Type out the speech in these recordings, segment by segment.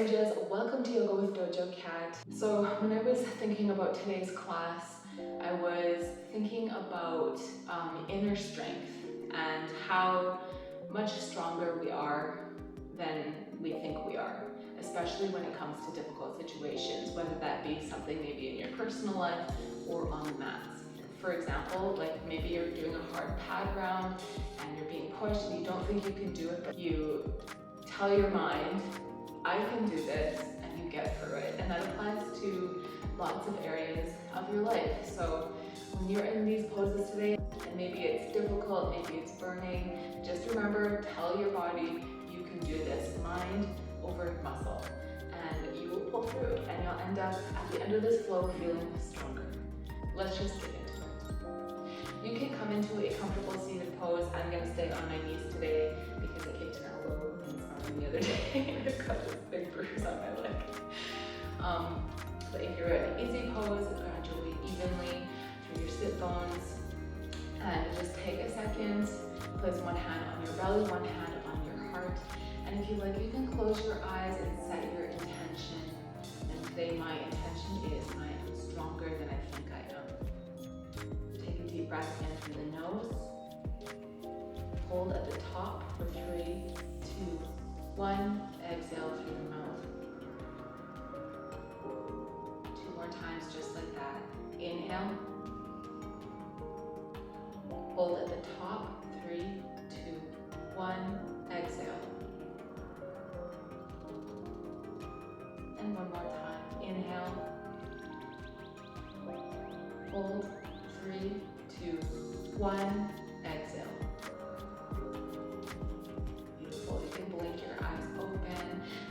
Ninjas, welcome to Yoga with Dojo Cat. So when I was thinking about today's class, I was thinking about inner strength and how much stronger we are than we think we are, especially when it comes to difficult situations, whether that be something maybe in your personal life or on the mats. For example, like maybe you're doing a hard pad round and you're being pushed and you don't think you can do it, but you tell your mind, I can do this, and you get through it. And that applies to lots of areas of your life. So when you're in these poses today, and maybe it's difficult, maybe it's burning, just remember, tell your body, you can do this, mind over muscle. And you will pull through, and you'll end up at the end of this flow feeling stronger. Let's just get into it. You can come into a comfortable seated pose. I'm gonna stay on my knees today because I kicked an elbow the other day. I've got this big bruise on my leg. But if you're in an easy pose, gradually, evenly through your sit bones, and just take a second, place one hand on your belly, one hand on your heart, and if you like, you can close your eyes and set your intention. And today my intention is I am stronger than I think I am. Take a deep breath in through the nose. Hold at the top for 3, 2, 1, exhale through the mouth. 2 more times just like that. Inhale. Hold at the top. 3, 2, 1, exhale. And one more time. Inhale. Hold. 3, 2, 1, exhale.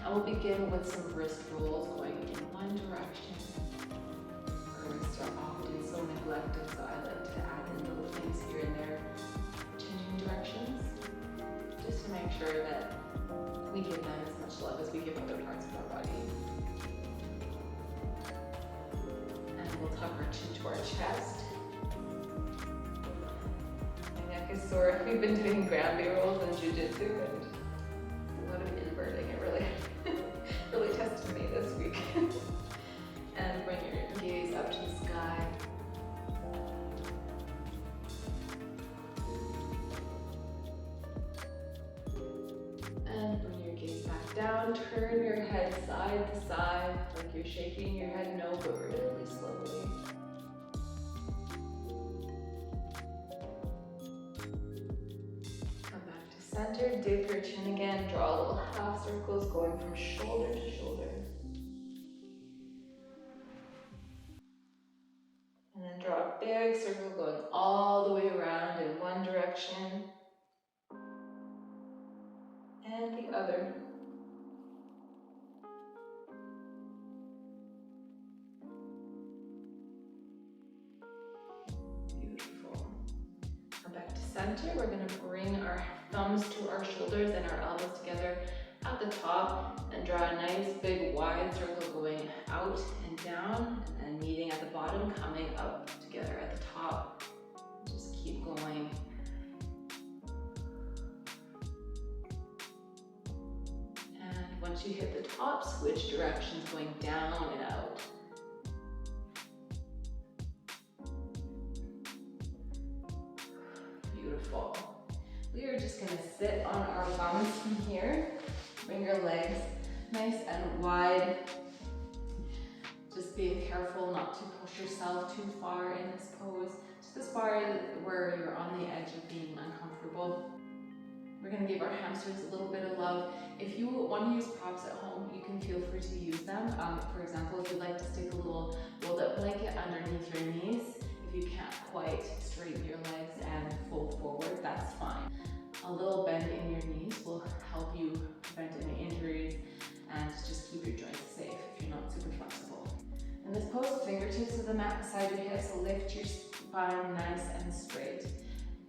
I will begin with some wrist rolls going in one direction. Our wrists are often so neglected, so I like to add in little things here and there, changing directions, just to make sure that we give them as much love as we give other parts of our body. And we'll tuck our chin to our chest. My neck is sore. We've been doing Granby rolls and jiu-jitsu and a lot of inverting. It really tested me this week. And bring your gaze up to the sky. And bring your gaze back down. Turn your head side to side, like you're shaking your head no, but really slowly. Center, dip your chin again, draw little half circles going from shoulder to shoulder. And then draw a big circle going all the way around in one direction and the other. Beautiful. Come back to center. We're going to bring our thumbs to our shoulders and our elbows together at the top and draw a nice big wide circle going out and down and then meeting at the bottom, coming up together at the top. Just keep going. And once you hit the top, switch directions going down and out. Beautiful. We are just going to sit on our bums from here. Bring your legs nice and wide. Just being careful not to push yourself too far in this pose. Just as far as where you're on the edge of being uncomfortable. We're going to give our hamstrings a little bit of love. If you want to use props at home, you can feel free to use them. For example, if you'd like to stick a little rolled up blanket underneath your knees, if you can't quite straighten your legs and fold forward, that's fine. A little bend in your knees will help you prevent any injuries and just keep your joints safe if you're not super flexible. In this pose, fingertips to the mat beside your hips, so lift your spine nice and straight.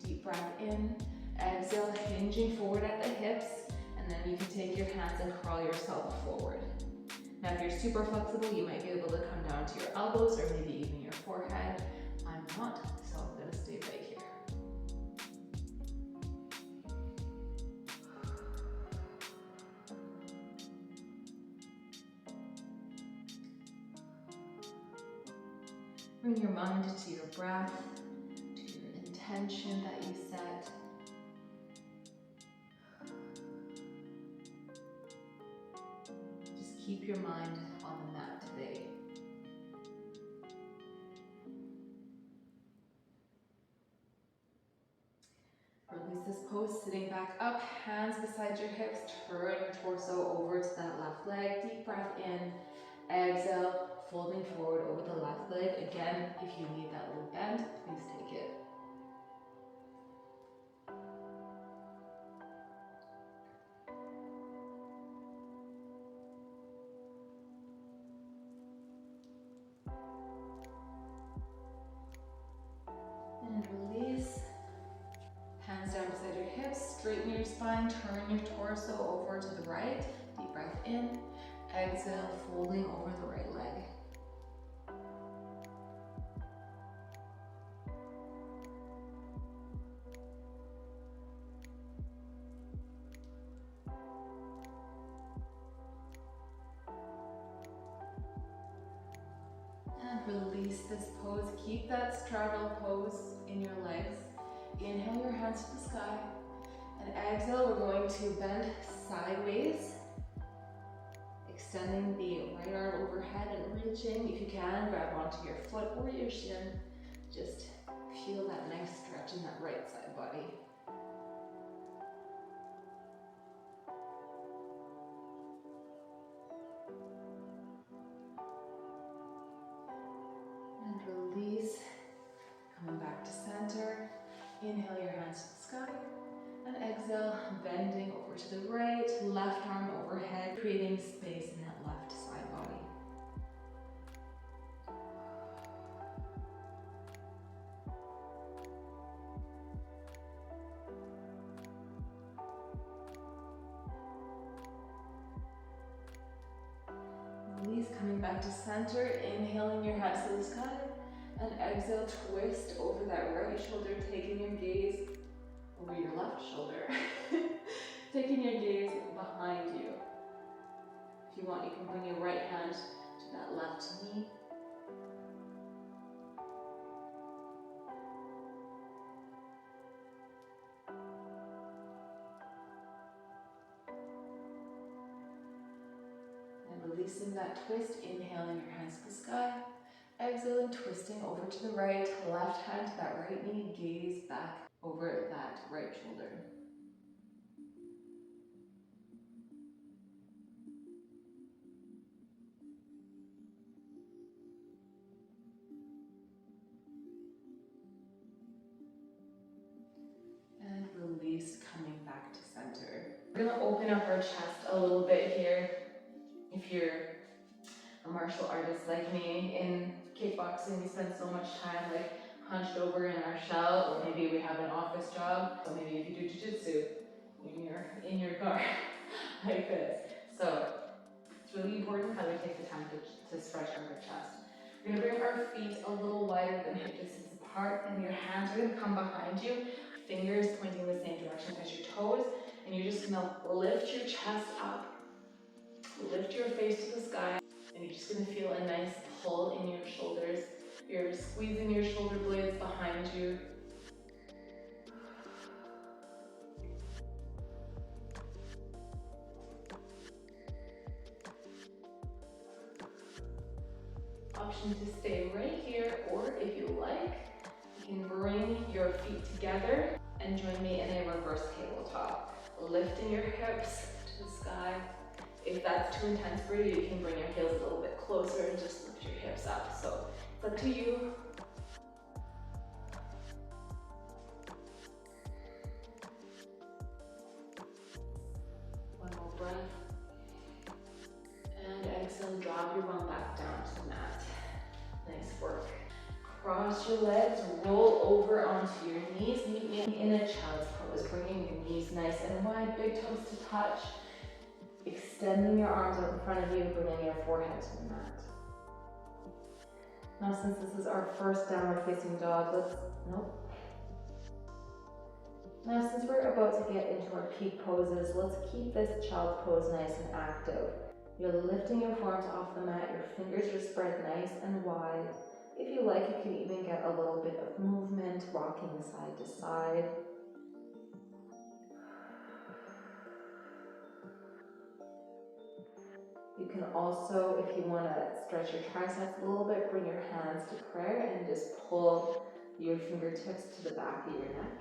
Deep breath in, exhale, hinging forward at the hips, and then you can take your hands and crawl yourself forward. Now if you're super flexible, you might be able to come down to your elbows or maybe even your forehead. I'm not, so I'm going to stay right here. Bring your mind to your breath, to your intention that you set. Just keep your mind on the mat today. Release this pose, sitting back up, hands beside your hips, turn your torso over to that left leg. Deep breath in, exhale, folding forward over the left leg. Again, if you need that little bend, please take it. And release. Hands down beside your hips, straighten your spine, turn your torso over to the right. Deep breath in, exhale, folding over the right leg. And release this pose. Keep that straddle pose in your legs. Inhale your hands to the sky, and exhale, we're going to bend sideways, extending the right arm overhead and reaching. If you can, grab onto your foot or your shin. Just feel that nice stretch in that right side body. And release, coming back to center. Inhale your hands to the sky, and exhale, bending over to the right, left arm overhead, creating space in that left side body. Release, coming back to center, inhaling your hands to the sky, and exhale, twist over that right shoulder, taking your gaze over your left shoulder. Taking your gaze behind you. If you want, you can bring your right hand to that left knee. And releasing that twist, inhaling your hands to the sky. Exhaling, twisting over to the right, left hand to that right knee, gaze back over that right shoulder. And release, coming back to center. We're gonna open up our chest a little bit here. If you're a martial artist like me, in kickboxing we spend so much time like hunched over in our shell, or maybe we have an office job, so maybe if you do jiu-jitsu, you're in your car like this. So it's really important how we take the time to stretch our chest. We're gonna bring our feet a little wider than hip distance apart, and your hands are gonna come behind you, fingers pointing the same direction as your toes, and you're just gonna lift your chest up, lift your face to the sky. And you're just going to feel a nice pull in your shoulders. You're squeezing your shoulder blades behind you. Option to stay right here, or if you like, you can bring your feet together and join me in a reverse tabletop. Lifting your hips to the sky. If that's too intense for you, you can bring your heels a little bit closer and just lift your hips up. So it's up to you. One more breath. And exhale, drop your bum back down to the mat. Nice work. Cross your legs, roll over onto your knees. Meet me in a child's pose, bringing your knees nice and wide, big toes to touch. Extending your arms out in front of you, bringing your forehead to the mat. Now, since this is our first downward facing dog, Now, since we're about to get into our peak poses, let's keep this child's pose nice and active. You're lifting your forearms off the mat, your fingers are spread nice and wide. If you like, you can even get a little bit of movement, rocking side to side. You can also, if you want to stretch your triceps a little bit, bring your hands to prayer and just pull your fingertips to the back of your neck.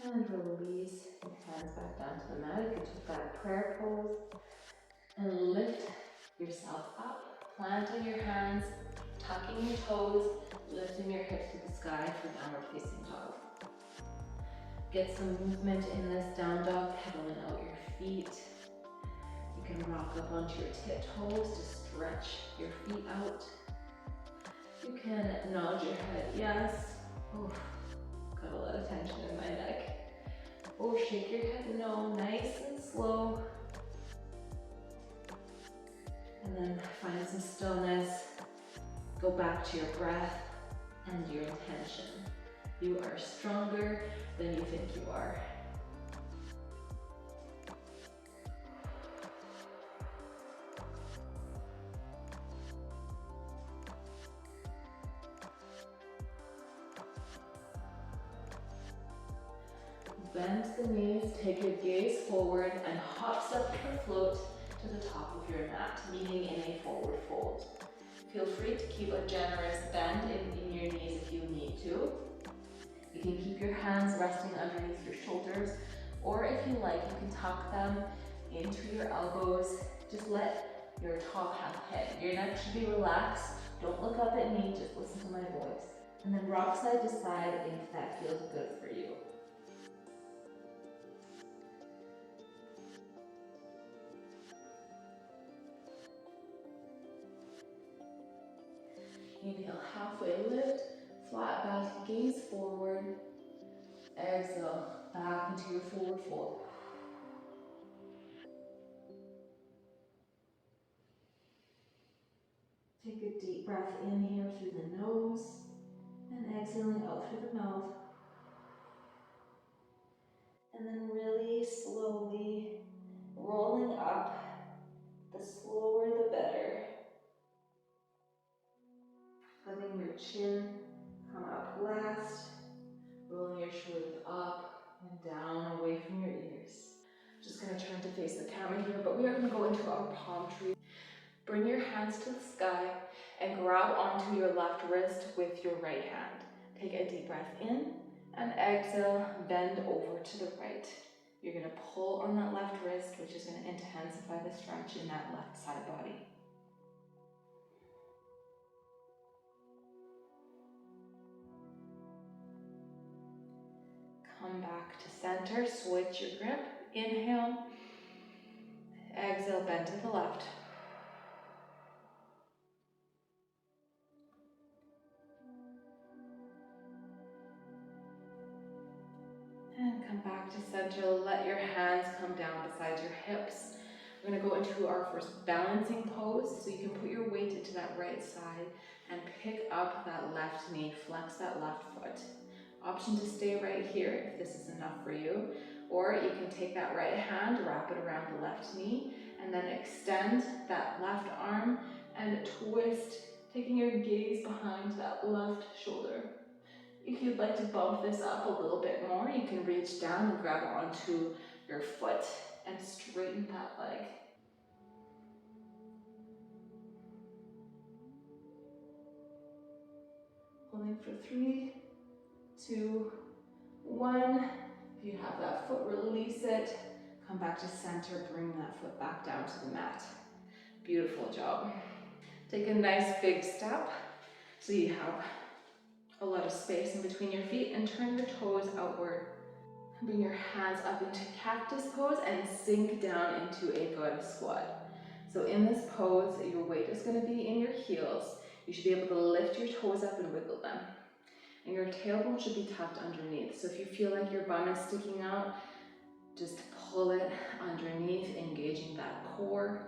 And release your hands back down to the mat. You can take that prayer pose and lift yourself up, planting your hands, tucking your toes, lifting your hips to the sky for downward facing dog. Get some movement in this down dog, pedaling out your feet. You can rock up onto your tiptoes to stretch your feet out. You can nod your head yes. Oof, got a lot of tension in my neck. Or shake your head no, nice and slow. And then find some stillness. Go back to your breath and your intention. You are stronger than you think you are. Bend the knees, take your gaze forward and hops up or float to the top of your mat, meeting in a forward fold. Feel free to keep a generous bend in your knees if you need to. You can keep your hands resting underneath your shoulders, or if you like, you can tuck them into your elbows. Just let your top half head. Your neck should be relaxed. Don't look up at me, just listen to my voice. And then rock side to side if that feels good for you. Inhale, halfway lift, flat back, gaze forward. Exhale, back into your forward fold. Take a deep breath in here through the nose and exhaling out through the mouth. And then really slowly rolling up. The slower the better. Letting your chin come up last. Rolling your shoulders up and down away from your ears. Just going to turn to face the camera here, but we are going to go into our palm tree. Bring your hands to the sky and grab onto your left wrist with your right hand. Take a deep breath in and exhale, bend over to the right. You're going to pull on that left wrist, which is going to intensify the stretch in that left side body. Come back to center, switch your grip. Inhale, exhale, bend to the left. And come back to center. Let your hands come down beside your hips. We're going to go into our first balancing pose. So you can put your weight into that right side and pick up that left knee, flex that left foot. Option to stay right here if this is enough for you. Or you can take that right hand, wrap it around the left knee, and then extend that left arm and twist, taking your gaze behind that left shoulder. If you'd like to bump this up a little bit more, you can reach down and grab onto your foot and straighten that leg. Holding for 3, 2, 1. If you have that foot, release it. Come back to center, bring that foot back down to the mat. Beautiful job. Take a nice big step so you have a lot of space in between your feet and turn your toes outward. Bring your hands up into cactus pose and sink down into a good squat. So in this pose, your weight is going to be in your heels. You should be able to lift your toes up and wiggle them. And your tailbone should be tucked underneath. So if you feel like your bum is sticking out, just pull it underneath, engaging that core.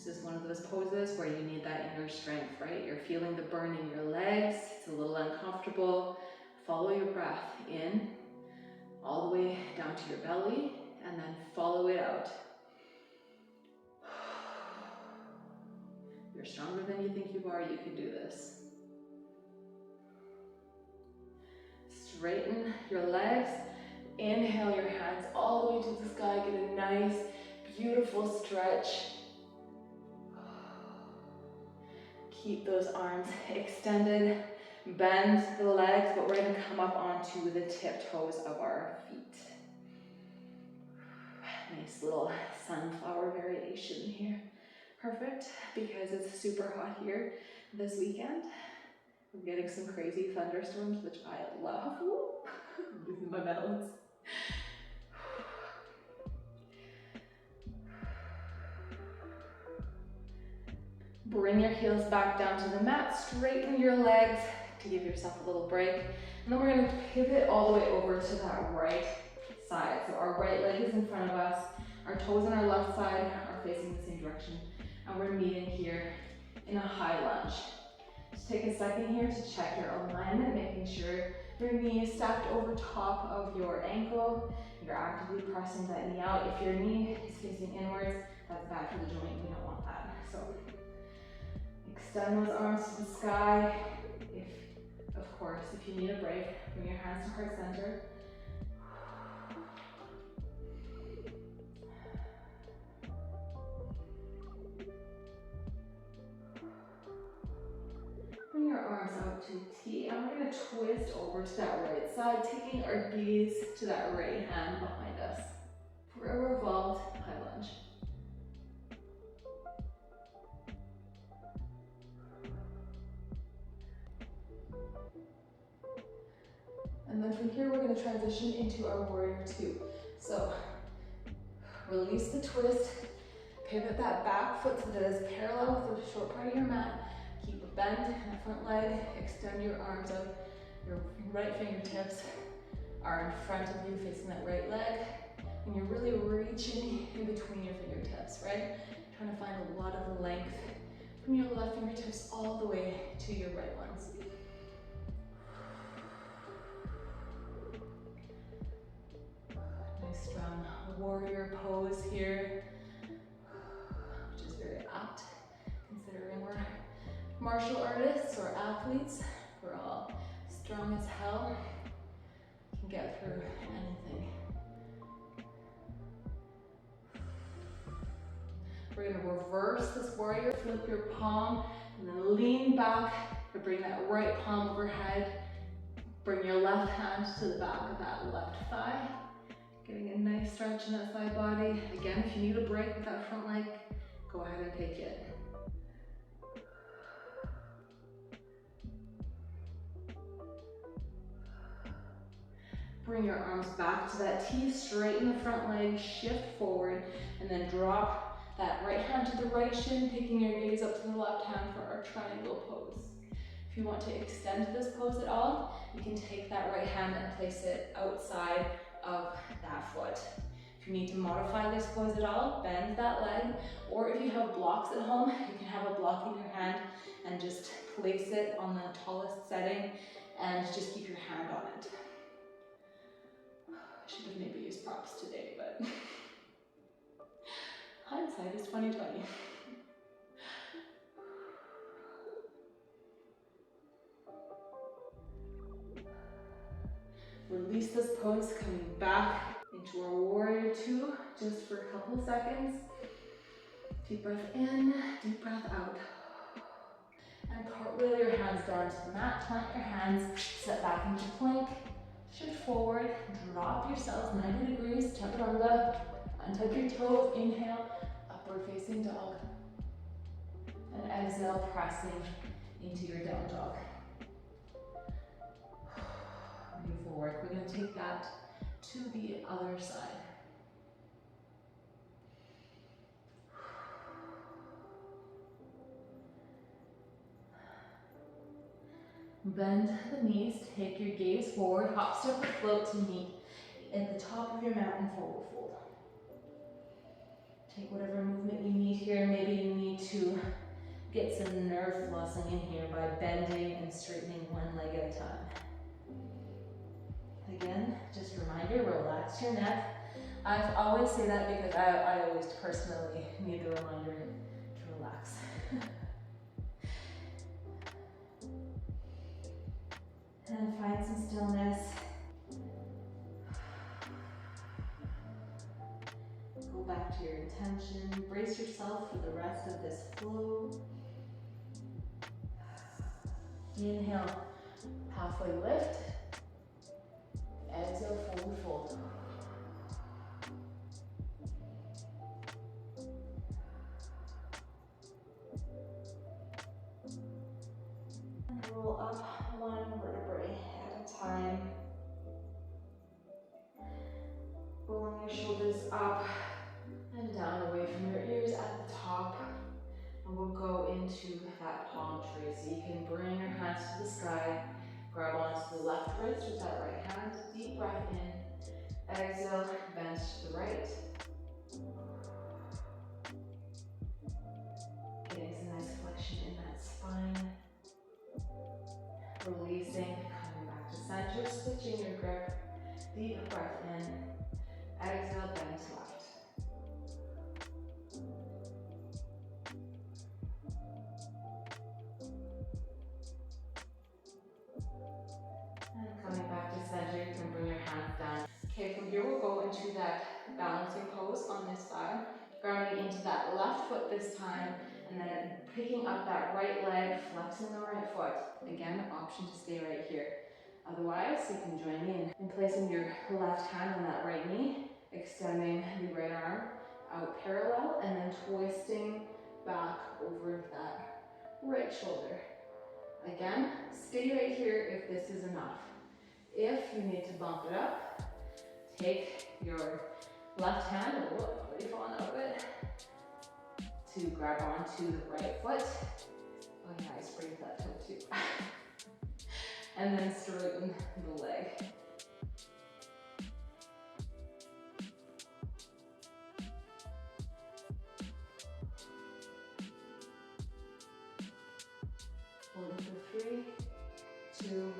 This is one of those poses where you need that inner strength, right? You're feeling the burn in your legs. It's a little uncomfortable. Follow your breath in, all the way down to your belly, and then follow it out. You're stronger than you think you are. You can do this. Straighten your legs. Inhale your hands all the way to the sky. Get a nice, beautiful stretch. Keep those arms extended. Bend the legs, but we're going to come up onto the tip toes of our feet. Nice little sunflower variation here. Perfect, because it's super hot here this weekend. I'm getting some crazy thunderstorms, which I love. I'm losing my balance. Bring your heels back down to the mat, straighten your legs to give yourself a little break. And then we're going to pivot all the way over to that right side. So our right leg is in front of us, our toes on our left side are facing the same direction, and we're meeting here in a high lunge. Just take a second here to check your alignment, making sure your knee is stacked over top of your ankle. You're actively pressing that knee out. If your knee is facing inwards, that's bad for the joint. We don't want that. So extend those arms to the sky. Of course, if you need a break, bring your hands to heart center. Bring your arms out to T, and we're going to twist over to that right side, taking our gaze to that right hand behind us for a revolved high lunge. And then from here, we're going to transition into our warrior two. So release the twist, pivot that back foot so that it is parallel with the short part of your mat. Keep a bend in that front leg, extend your arms out. Your right fingertips are in front of you, facing that right leg. And you're really reaching in between your fingertips, right? Trying to find a lot of length from your left fingertips all the way to your right ones. Nice strong warrior pose here, which is very apt considering we're martial artists or athletes. We're all strong as hell, can get through anything. We're going to reverse this warrior, flip your palm, and then lean back to bring that right palm overhead. Bring your left hand to the back of that left thigh. Getting a nice stretch in that side body. Again, if you need a break with that front leg, go ahead and take it. Bring your arms back to that T, straighten the front leg, shift forward, and then drop that right hand to the right shin, taking your gaze up to the left hand for our triangle pose. If you want to extend this pose at all, you can take that right hand and place it outside of that foot. If you need to modify this pose at all, bend that leg, or if you have blocks at home, you can have a block in your hand and just place it on the tallest setting and just keep your hand on it. I should have maybe used props today, but hindsight is 20/20. Release this pose, coming back into our warrior two, just for a couple of seconds. Deep breath in, deep breath out. And cartwheel your hands down to the mat, plant your hands, step back into plank, shift forward, drop yourselves 90 degrees, chaturanga, untuck your toes, inhale, upward facing dog. And exhale, pressing into your down dog. Beautiful work. We're going to take that to the other side. Bend the knees, take your gaze forward, hop, step, or float to meet at the top of your mat in forward fold. Take whatever movement you need here. Maybe you need to get some nerve flossing in here by bending and straightening one leg at a time. Again, just a reminder, relax your neck. I always say that because I always personally need the reminder to relax. And find some stillness. Go back to your intention. Brace yourself for the rest of this flow. Inhale, halfway lift. Exhale, forward fold. And roll up one vertebrae at a time. Rolling your shoulders up and down away from your ears at the top. And we'll go into that palm tree. So you can bring your hands to the sky, grab onto the left wrist with that right hand. Deep breath in. Exhale, bend to the right. Getting some nice flexion in that spine. Releasing, coming back to center, switching your grip. Deep breath in. Exhale, bend to left. And coming back to center, you can bring your hands down. Okay, from here we'll go into that balancing pose on this side. Grounding into that left foot this time, and then picking up that right leg, flexing the right foot. Again, option to stay right here. Otherwise, you can join me in placing your left hand on that right knee, extending the right arm out parallel, and then twisting back over that right shoulder. Again, stay right here if this is enough. If you need to bump it up, take your left hand, already falling out of it, to grab onto the right foot. Oh yeah, I sprayed that toe too. And then straighten the leg. Holding for 3, 2,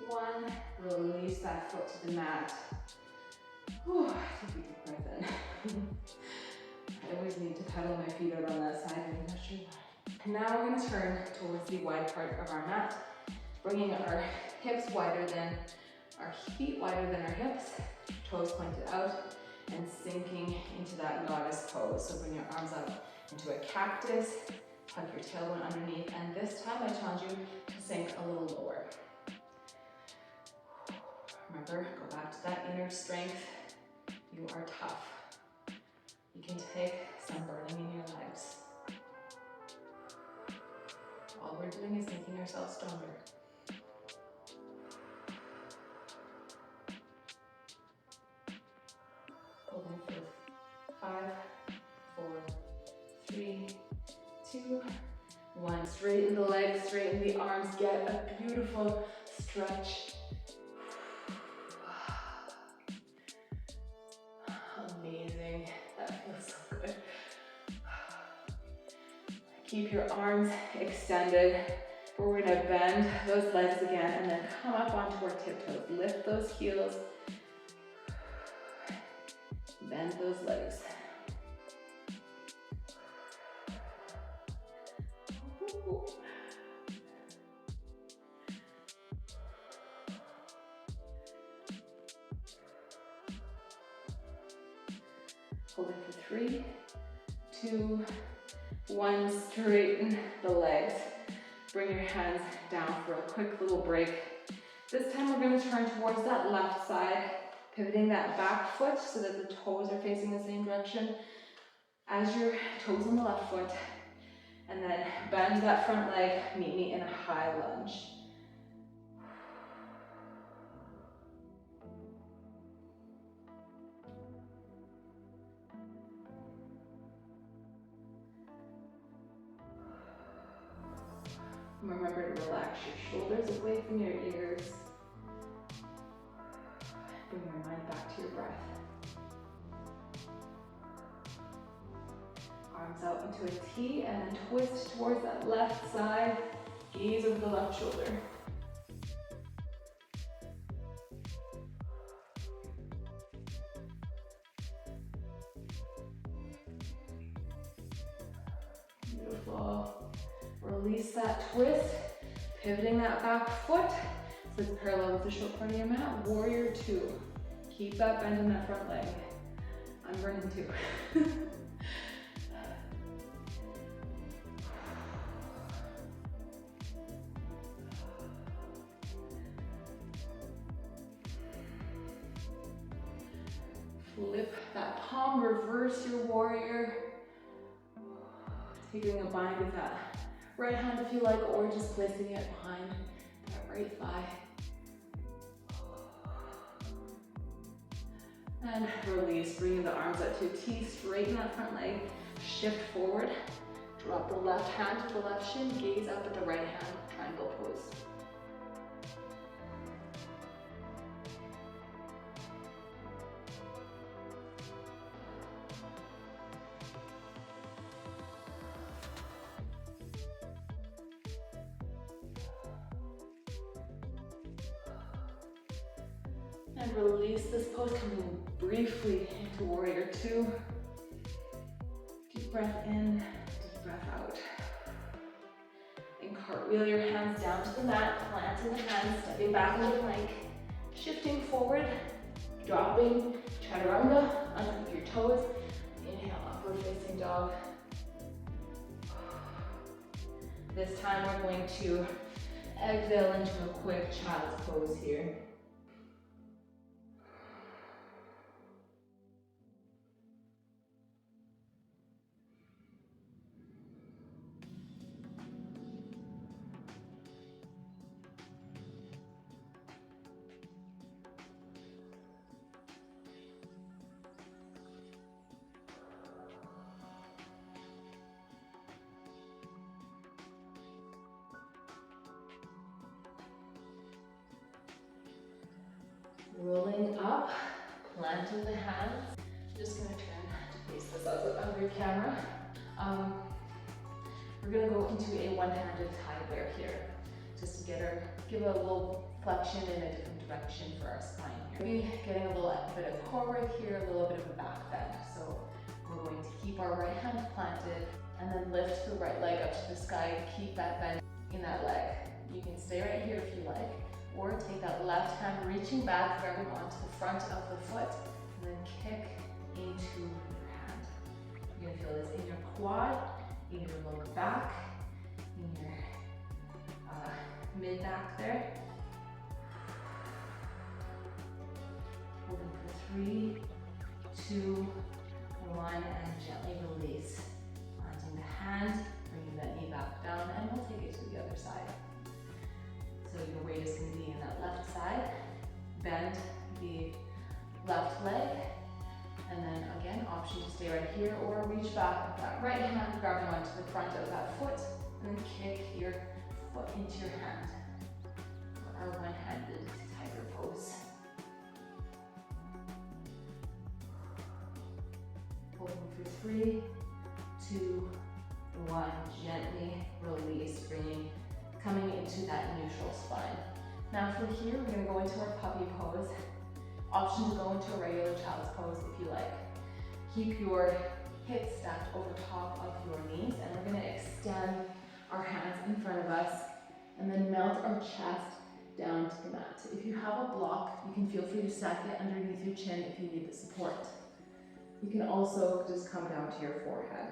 1. Release that foot to the mat. Whew, take a deep breath in. I always need to pedal my feet out on that side, I'm not sure why. And now we're going to turn towards the wide part of our mat, bringing our hips wider than our feet, wider than our hips, toes pointed out, and sinking into that goddess pose. So bring your arms up into a cactus, tuck your tailbone underneath, and this time I challenge you to sink a little lower. Remember, go back to that inner strength. You are tough. You can take some burning in your legs. All we're doing is making ourselves stronger. Holding for 5, 4, 3, 2, 1. Straighten the legs, straighten the arms, get a beautiful stretch. Amazing, that feels so good. Keep your arms extended. We're gonna bend those legs again and then come up onto our tiptoes. Lift those heels. Bend those legs. Hold it for 3, 2, 1. Straighten the legs. Bring your hands down for a quick little break. This time we're going to turn towards that left side, pivoting that back foot so that the toes are facing the same direction as your toes on the left foot. And then bend that front leg, meet me in a high lunge. Remember to relax your shoulders away from your ears. Bring your mind back to your breath. to a T and then twist towards that left side. Gaze over the left shoulder. Beautiful. Release that twist, pivoting that back foot so it's parallel with the short part of your mat. Warrior two. Keep that bend in that front leg. I'm burning too. Flip that palm, reverse your warrior. Taking a bind with that right hand if you like, or just placing it behind that right thigh. And release, bringing the arms up to a T, straighten that front leg, shift forward, drop the left hand to the left shin, gaze up at the right hand, triangle pose. And release this pose, coming briefly into warrior two. Deep breath in, deep breath out. And cartwheel your hands down to the mat, planting the hands, stepping back into plank, shifting forward, dropping chaturanga, underneath your toes. Inhale, upward facing dog. This time we're going to exhale into a quick child's pose here. Rolling up, planting the hands. Just gonna turn to face this out under camera. We're gonna go into a one-handed tie bear here, just to give a little flexion in a different direction for our spine here. Maybe getting a little bit of core work here, a little bit of a back bend. So we're going to keep our right hand planted and then lift the right leg up to the sky. Keep that bend in that leg. You can stay right here if you like. Or take that left hand, reaching back, grabbing onto the front of the foot, and then kick into your hand. You're gonna feel this in your quad, in your lower back, in your mid back there. Holding for 3, 2, 1, and gently release. Planting the hand, bringing that knee back down, and we'll take it to the other side. So your weight is going to be in that left side. Bend the left leg. And then again, option to stay right here or reach back with that right hand, grabbing onto the front of that foot, and then kick your foot into your hand. For our one-handed tiger pose. Holding for 3, 2, 1. Gently release, coming into that neutral spine. Now from here, we're gonna go into our puppy pose. Option to go into a regular child's pose if you like. Keep your hips stacked over top of your knees, and we're gonna extend our hands in front of us and then melt our chest down to the mat. If you have a block, you can feel free to stack it underneath your chin if you need the support. You can also just come down to your forehead.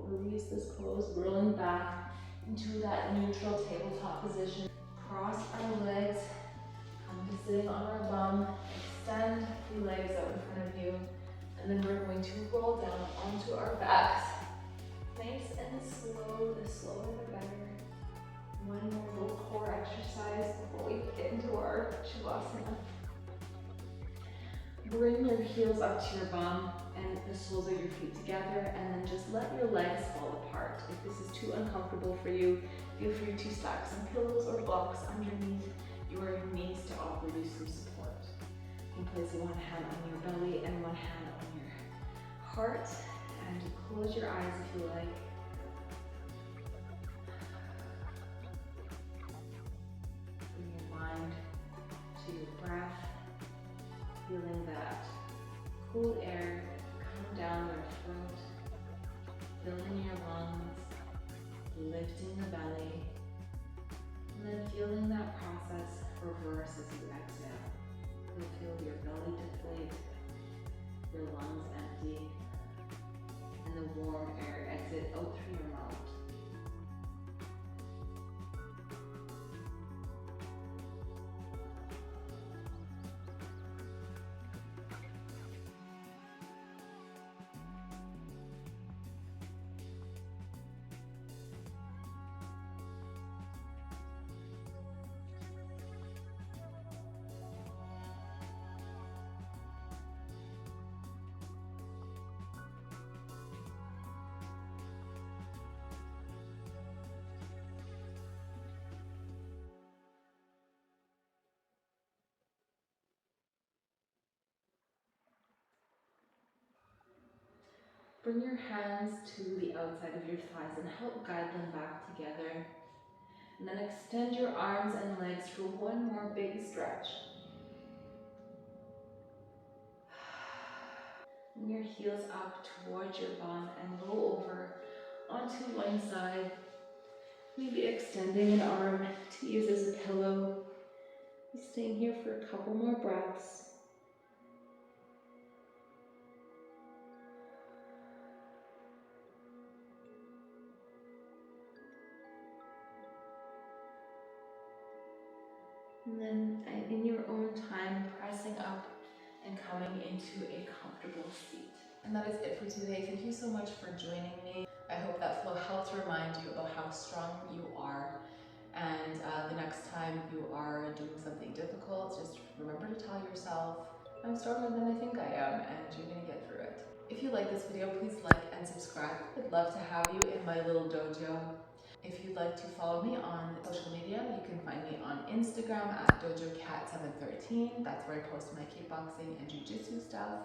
Release this pose, rolling back into that neutral tabletop position. Cross our legs, come to sitting on our bum, extend the legs out in front of you, and then we're going to roll down onto our backs. Nice and slow, the slower the better. One more little core exercise before we get into our Shavasana. Bring your heels up to your bum and the soles of your feet together, and then just let your legs fall apart. If this is too uncomfortable for you, feel free to stack some pillows or blocks underneath your knees to offer you some support. You can place one hand on your belly and one hand on your heart, and close your eyes if you like. Bring your mind to your breath, feeling that cool air come down your throat, filling your lungs, lifting the belly, and then feeling that process reverse as you exhale. You'll feel your belly deflate, your lungs empty, and the warm air exit out through your mouth. Bring your hands to the outside of your thighs and help guide them back together. And then extend your arms and legs for one more big stretch. Bring your heels up towards your bum and roll over onto one side. Maybe extending an arm to use as a pillow. Staying here for a couple more breaths. And then in your own time, pressing up and coming into a comfortable seat. And that is it for today. Thank you so much for joining me. I hope that flow helped remind you about how strong you are. And the next time you are doing something difficult, just remember to tell yourself, I'm stronger than I think I am, and you're gonna get through it. If you like this video, please like and subscribe. I'd love to have you in my little dojo. If you'd like to follow me on social media, you can find me on Instagram at dojocat713. That's where I post my kickboxing and jiu-jitsu stuff.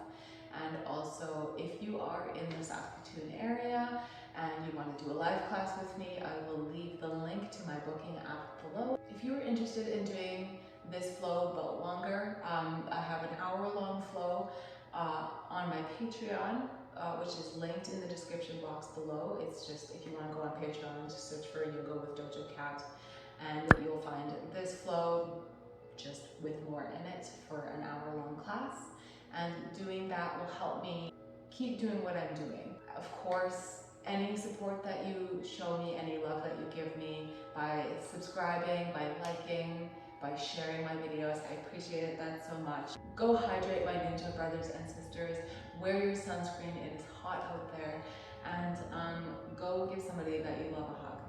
And also, if you are in the Saskatoon area and you want to do a live class with me, I will leave the link to my booking app below. If you are interested in doing this flow but longer, I have an hour-long flow on my Patreon, which is linked in the description box below. It's just, if you want to go on Patreon, just search for Yoga with Dojo Cat, and you'll find this flow just with more in it for an hour-long class. And doing that will help me keep doing what I'm doing. Of course, any support that you show me, any love that you give me by subscribing, by liking, by sharing my videos, I appreciate that so much. Go hydrate, my ninja brothers and sisters. Wear your sunscreen, it is hot out there. And go give somebody that you love a hug.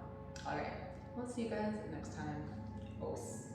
All right, we'll see you guys next time. Os.